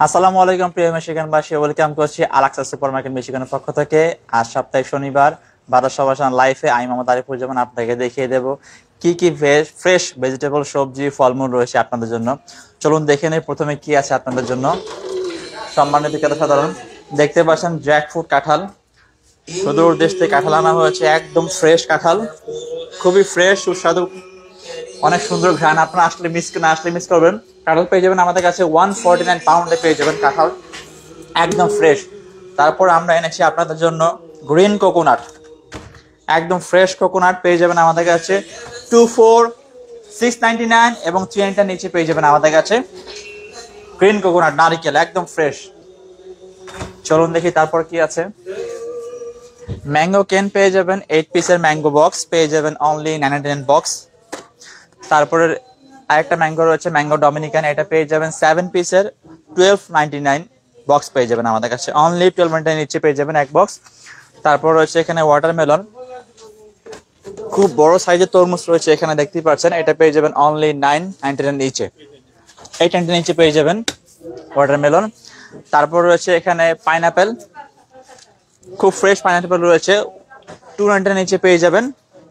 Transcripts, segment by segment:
আসসালামু আলাইকুম প্রিয় মিশিগানবাসী, ওয়েলকাম করছি আলাক্সা সুপারমার্কেট মিশিগানের পক্ষ থেকে। আজ সাপ্তাহিক শনিবার 12:00 লাইফে আমি মোহাম্মদ আরিফুজ্জামান আপনাকে দেখিয়ে দেব কি কি ফ্রেশ ভেজিটেবল, সবজি, ফলমূল রয়েছে আপনাদের জন্য। চলুন দেখে নেই প্রথমে কি আছে আপনাদের জন্য। সম্মানিত ক্রেতা সাধারণ, দেখতে পাচ্ছেন জ্যাকফ্রুট কাঁঠাল। সুদূর দেশ থেকে কাঁঠাল আনা হয়েছে, একদম ফ্রেশ কাঁঠাল, খুবই ফ্রেশ, সুস্বাদু, অনেক সুন্দর ঘ্রাণ। আপনারা আসলে মিস করবেন। কাঁঠাল পেয়ে যাবেন আমাদের কাছে 149 পাউন্ডে পেয়ে যাবেন কাঁঠাল, একদম ফ্রেশ। তারপর আমরা এনেছি আপনাদের জন্য গ্রিন কোকোনাট, একদম ফ্রেশ কোকোনাট পেয়ে যাবেন আমাদের কাছে 699 এবং 390 নিচে পেয়ে যাবেন আমাদের কাছে গ্রিন কোকোনাট, নারিকেল, একদম ফ্রেশ। চলুন দেখি তারপর কি আছে। ম্যাঙ্গো কেন পেয়ে যাবেন 8 পিসের ম্যাঙ্গো বক্স পেয়ে যাবেন অনলি 99 বক্স। তারপরে আরেকটা ম্যাঙ্গো রয়েছে ম্যাঙ্গো ডমিনিকান, এটা পেয়ে যাবেন 7 পিসের 1299 বক্স পেয়ে যাবেন আমাদের কাছে অনলি 1299 নিচে পেয়ে যাবেন এক বক্স। তারপর রয়েছে এখানে ওয়াটারমেলন, খুব বড় সাইজের তরমুজ রয়েছে এখানে দেখতেই পাচ্ছেন, এটা পেয়ে যাবেন অনলি 999 নিচে, 899 নিচে পেয়ে যাবেন ওয়াটারমেলন। তারপর রয়েছে এখানে পাইনাপেল, খুব ফ্রেশ পাইনাপেল রয়েছে, 299 নিচে পেয়ে যাবেন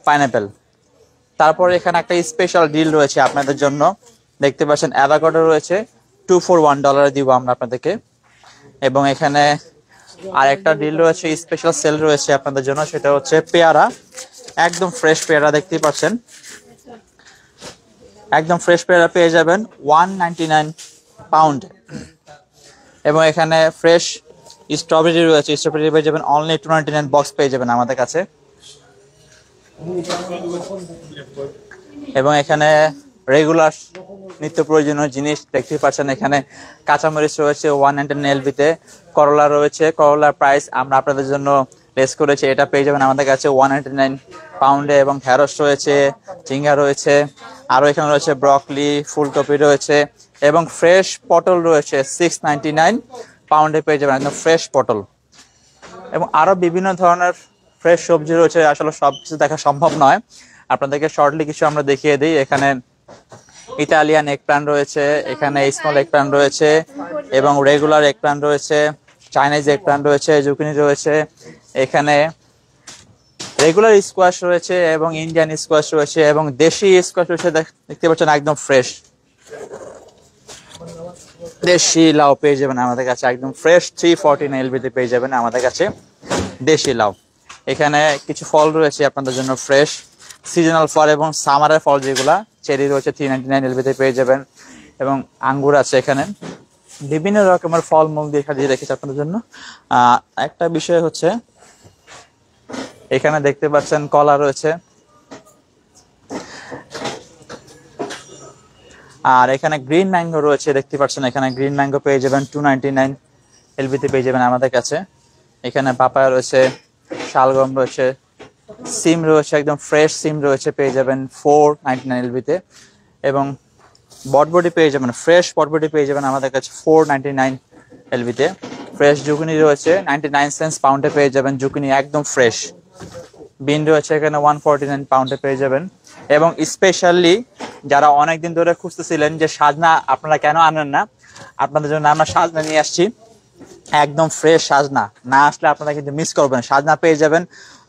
পাইনাপেল। তারপর এখানে একটা স্পেশাল ডিল রয়েছে আপনাদের জন্য, দেখতে পাচ্ছেন অ্যাভোকাডো রয়েছে $241 দিব আমরা আপনাদেরকে। এবং এখানে আরেকটা ডিল রয়েছে, স্পেশাল সেল রয়েছে আপনাদের জন্য, সেটা হচ্ছে পেয়ারা, একদম ফ্রেশ পেয়ারা দেখতেই পাচ্ছেন, একদম ফ্রেশ পেয়ারা পেয়ে যাবেন 199 পাউন্ড। এবং এখানে ফ্রেশ স্ট্রবেরি রয়েছে, স্ট্রবেরি পেয়ে যাবেন অনলি 299 বক্স পেয়ে যাবেন আমাদের কাছে। এবং এখানে রেগুলার নিত্য প্রয়োজনীয় জিনিস দেখতে পাচ্ছেন, এখানে কাঁচামরিচ রয়েছে 199 এলবিতে, করলা রয়েছে, করলার প্রাইস আমরা আপনাদের জন্য লেস করেছি, এটা পেয়ে যাবেন আমাদের কাছে 199 পাউন্ডে। এবং ঢেঁড়স রয়েছে, ঝিঙ্গা রয়েছে, আরও এখানে রয়েছে ব্রকলি, ফুলকপি রয়েছে, এবং ফ্রেশ পটল রয়েছে 699 পাউন্ডে পেয়ে যাবেন, একদম ফ্রেশ পটল। এবং আরও বিভিন্ন ধরনের ফ্রেশ সবজি রয়েছে, আসলে সব কিছু দেখা সম্ভব নয়, আপনাদেরকে শর্টলি কিছু আমরা দেখিয়ে দিই। এখানে ইটালিয়ান এগ প্ল্যান রয়েছে, এখানে স্মল এগ প্ল্যান রয়েছে, এবং রেগুলার এগ প্ল্যান রয়েছে, চাইনিজ এগ প্ল্যান রয়েছে, জুকিনি রয়েছে, এখানে রেগুলার স্কোয়াশ রয়েছে, এবং ইন্ডিয়ান স্কোয়াশ রয়েছে, এবং দেশি স্কোয়াশ রয়েছে, দেখতে পাচ্ছেন একদম ফ্রেশ দেশি লাউ পেয়ে যাবেন আমাদের কাছে, একদম ফ্রেশ 349 এলবিতে পেয়ে যাবেন আমাদের কাছে দেশি লাউ। এখানে কিছু ফল রয়েছে আপনাদের জন্য ফ্রেশ সিজনাল ফল এবং সামারের ফল, যেগুলা চেরি রয়েছে 399 এলবিতে পেয়ে যাবেন, এবং আঙ্গুর আছে এখানে, বিভিন্ন রকমের ফলমূল দিয়ে সাজিয়ে রেখেছে আপনাদের জন্য। একটা বিষয় হচ্ছে এখানে দেখতে পাচ্ছেন কলা রয়েছে, আর এখানে গ্রিন ম্যাঙ্গো রয়েছে, দেখতে পাচ্ছেন এখানে গ্রিন ম্যাঙ্গো পেয়ে যাবেন 299 এলবিতে পেয়ে যাবেন আমাদের কাছে। এখানে পাপায়া রয়েছে, শালগম রয়েছে, সিম রয়েছে, একদম ফ্রেশ সিম রয়েছে, পেয়ে যাবেন 499 এলবিতে। এবং বটবটি পেয়ে যাবেন, ফ্রেশ বটবটি পেয়ে যাবেন আমাদের কাছে 499 এলবিতে। ফ্রেশ জুকিনি রয়েছে 99 সেন্টস পাউন্ডে পেয়ে যাবেন জুকিনি, একদম ফ্রেশ। বিন রয়েছে এখানে 149 পাউন্ডে পেয়ে যাবেন। এবং স্পেশালি যারা অনেকদিন ধরে খুঁজতেছিলেন যে সাজনা আপনারা কেন আনেন না, আপনাদের জন্য আমরা সাজনা নিয়ে আসছি, একদম ফ্রেশ সাজনা, না আসলে আপনারা কিন্তু মিস করবেন। সাজনা পেয়ে যাবেন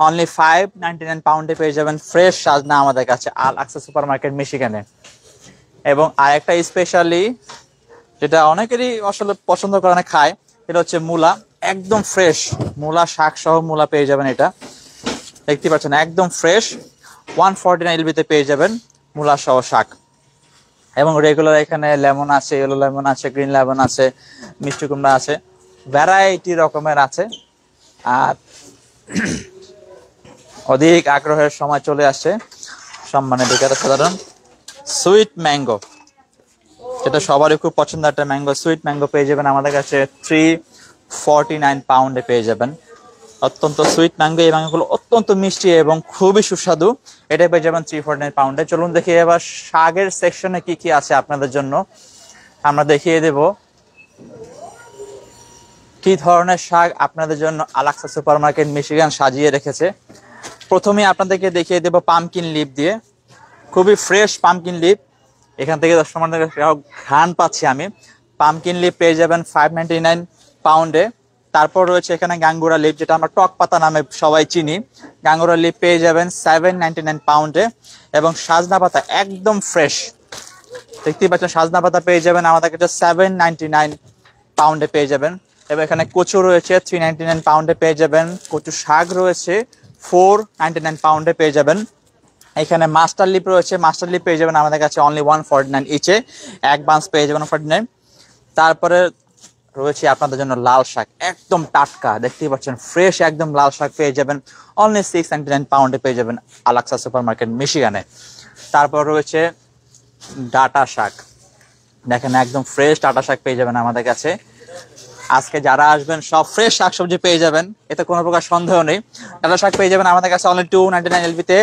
অনলি 599 পাউন্ডে পেয়ে যাবেন ফ্রেশ সাজনা আমাদের কাছে আল আকসা সুপার মার্কেট মিশিগানে। এবং আরেকটা স্পেশালি যেটা অনেকেরই আসলে পছন্দ করে, অনেক খায়, এটা হচ্ছে মূলা, একদম ফ্রেশ মূলা, শাক সহ মূলা পেয়ে যাবেন, এটা দেখতে পাচ্ছেন একদম ফ্রেশ 149 এলবিতে পেয়ে যাবেন মূলা সহ শাক। এবং রেগুলার এখানে লেমন আছে, ইয়েলো লেমন আছে, গ্রিন লেমন আছে, মিষ্টি কুমড়া আছে, ভ্যারাইটি রকমের আছে। আর অধিক আগ্রহের সময় চলে আসছে সম্মানিত ক্রেতা সাধারণ, সুইট ম্যাঙ্গো, যেটা সবারই খুব পছন্দ একটা ম্যাঙ্গো, সুইট ম্যাঙ্গো পেয়ে যাবেন আমাদের কাছে 349 পাউন্ডে পেয়ে যাবেন। অত্যন্ত সুইট ম্যাঙ্গো, এই ম্যাঙ্গোগুলো অত্যন্ত মিষ্টি এবং খুবই সুস্বাদু, এটা পেয়ে যাবেন 349 পাউন্ডে। চলুন দেখি এবার শাকের সেকশনে কি কি আছে আপনাদের জন্য, আমরা দেখিয়ে দেব কি ধরনের শাক আপনাদের জন্য আলাক্সা সুপার মার্কেট মিশিগান সাজিয়ে রেখেছে। প্রথমে আপনাদেরকে দেখিয়ে দেব পামকিন লিপ দিয়ে, খুবই ফ্রেশ পামকিন লিপ, এখান থেকে 10 ঘ্রাণ পাচ্ছি আমি, পামকিন লিপ পেয়ে যাবেন 599 পাউন্ডে। তারপর রয়েছে এখানে গাঙ্গুরা লিপ, যেটা আমরা টক পাতা নামে সবাই চিনি। গাঙ্গুরা লিপ পেয়ে যাবেন 799 পাউন্ডে। এবং সাজনা পাতা একদম ফ্রেশ, দেখতেই পাচ্ছেন সাজনা পাতা পেয়ে যাবেন আমাদের কাছে 799 পাউন্ডে পেয়ে যাবেন। এবং এখানে কচু রয়েছে 399 পাউন্ডে পেয়ে যাবেন। কচু শাক রয়েছে 499 পাউন্ডে পেয়ে যাবেন। এখানে মাস্টার লিপ রয়েছে, মাস্টার লিপ পেয়ে যাবেন আমাদের কাছে অনলি 149 ইচে, এক বান্স পেয়ে যাবেন 149। তারপরে রয়েছে আপনাদের জন্য লাল শাক, একদম টাটকা, দেখতেই পাচ্ছেন ফ্রেশ একদম লাল শাক পেয়ে যাবেন অনলি 699 পাউন্ডে পেয়ে যাবেন আলাক্সা সুপার মার্কেট মিশিগানে। তারপর রয়েছে ডাটা শাক, দেখেন একদম ফ্রেশ ডাটা শাক পেয়ে যাবেন আমাদের কাছে। আজকে যারা আসবেন সব ফ্রেশ শাকসবজি পেয়ে যাবেন, এতে কোনো প্রকার সন্দেহ নেই। ডাটা শাক পেয়ে যাবেন আমাদের কাছে অনলি 299 এলবিতে।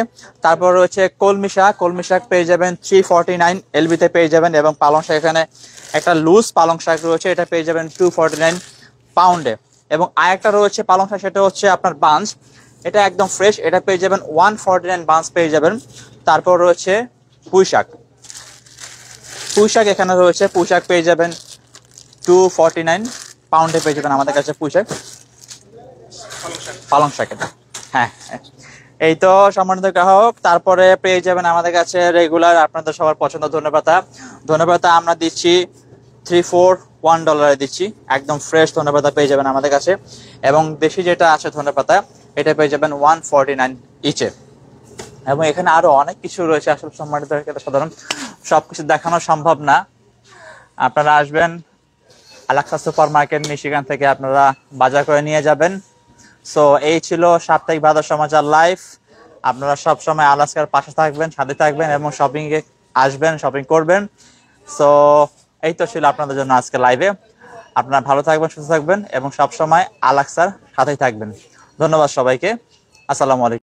তারপর রয়েছে কলমি শাক, কলমি শাক পেয়ে যাবেন 349 এলবিতে পেয়ে যাবেন। এবং পালং শাক, এখানে একটা লুজ পালং শাক রয়েছে, এটা পেয়ে যাবেন 249 পাউন্ডে। এবং আরেকটা রয়েছে পালং শাক, সেটা হচ্ছে আপনার বাঞ্চ, এটা একদম ফ্রেশ, এটা পেয়ে যাবেন 149 বাঞ্চ পেয়ে যাবেন। তারপর রয়েছে পুঁই শাক, পুঁই শাক এখানে রয়েছে, পুঁই শাক পেয়ে যাবেন 249 পাউন্ডে পেয়ে যাবেন আমাদের কাছে পুঁই শাক, পালং শাক এটা। হ্যাঁ, এই তো সম্মানিত গ্রাহক। তারপরে পেয়ে যাবেন আমাদের কাছে রেগুলার আপনাদের সবার পছন্দ ধনেপাতা। ধনেপাতা আমরা দিচ্ছি $341 দিচ্ছি, একদম ফ্রেশ ধনেপাতা পেয়ে যাবেন আমাদের কাছে। এবং দেশি যেটা আছে ধনেপাতা, এটা পেয়ে যাবেন 149 ইচে। এবং এখানে আরো অনেক কিছু রয়েছে, আসলে সম্মানিত সাধারণ সবকিছু দেখানো সম্ভব না। আপনারা আসবেন আলাক্সা সুপার মার্কেট মিশিগান থেকে, আপনারা বাজার করে নিয়ে যাবেন। সো এই ছিল সাপ্তাহিক বাজার সমাচার লাইভ। আপনারা সব সময় আলাস্কার পাশে থাকবেন, সাথে থাকবেন এবং শপিং এ আসবেন, শপিং করবেন। সো এই তো ছিল আপনাদের জন্য আজকে লাইভে। আপনারা ভালো থাকবেন, সুস্থ থাকবেন এবং সব সময় আলাক্সার সাথেই থাকবেন। ধন্যবাদ সবাইকে। আসসালামু আলাইকুম।